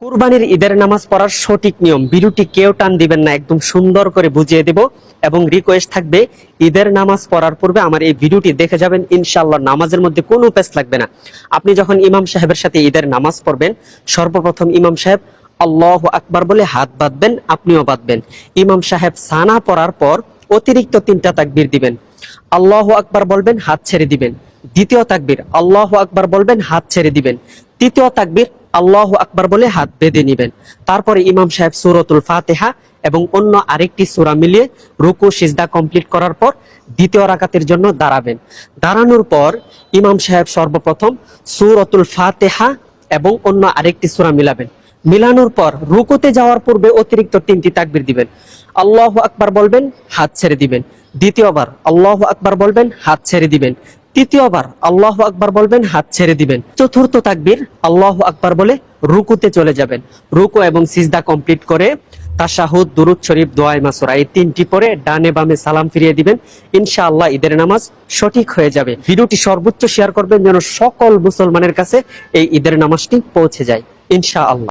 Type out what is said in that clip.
কুরবানির ঈদের নামাজ পড়ার সঠিক নিয়ম ভিডিওটি কেউ টান দিবেন না, একদম সুন্দর করে বুঝিয়ে দেব এবং রিকোয়েস্ট থাকবে ঈদের নামাজ পড়ার পূর্বে আমার এই ভিডিওটি দেখে যাবেন। ইনশাআল্লাহ নামাজের মধ্যে কোনো পেছ লাগবে না। আপনি যখন ইমাম সাহেবের সাথে ঈদের নামাজ পড়বেন, সর্বপ্রথম ইমাম সাহেব আল্লাহু আকবার বলে হাত বাঁধবেন, আপনিও বাঁধবেন। ইমাম সাহেব সানা পড়ার পর অতিরিক্ত 3টা তাকবীর দিবেন। আল্লাহু আকবার বলবেন, হাত ছেড়ে দিবেন। দ্বিতীয় তাকবীর আল্লাহু আকবার বলবেন, হাত ছেড়ে দিবেন। তৃতীয় তাকবীর আল্লাহু আকবার বলে হাত বেঁধে নিবেন। তারপরে ইমাম সাহেব সূরাতুল ফাতিহা এবং অন্য আরেকটি সূরা মিলিয়ে রুকু সিজদা কমপ্লিট করার পর দ্বিতীয় রাকাতের জন্য দাঁড়াবেন। দাঁড়ানোর পর ইমাম সাহেব সর্বপ্রথম সূরাতুল ফাতিহা এবং অন্য আরেকটি সূরা মিলাবেন। মিলানোর পর রুকুতে যাওয়ার পূর্বে অতিরিক্ত 3টি তাকবীর দিবেন। আল্লাহু আকবার বলবেন, হাত ছেড়ে দিবেন। দ্বিতীয়বার আল্লাহু আকবার বলবেন, হাত ছেড়ে দিবেন। তৃতীয়বার আল্লাহু আকবার বলবেন, হাত ছেড়ে দিবেন। চতুর্থ তাকবীর আল্লাহু আকবার বলে রুকুতে চলে যাবেন। রুকু এবং সিজদা কমপ্লিট করে তাশাহুদ, দুরূদ শরীফ, দোয়ায়ে মাসুরা এই 3টি পরে ডানে বামে সালাম ফিরিয়ে দিবেন। ইনশাআল্লাহ ঈদের নামাজ সঠিক হয়ে যাবে। ভিডিওটি সর্বোচ্চ শেয়ার করবেন যেন সকল মুসলমানের কাছে এই ঈদের নামাজটি পৌঁছে যায় ইনশাআল্লাহ।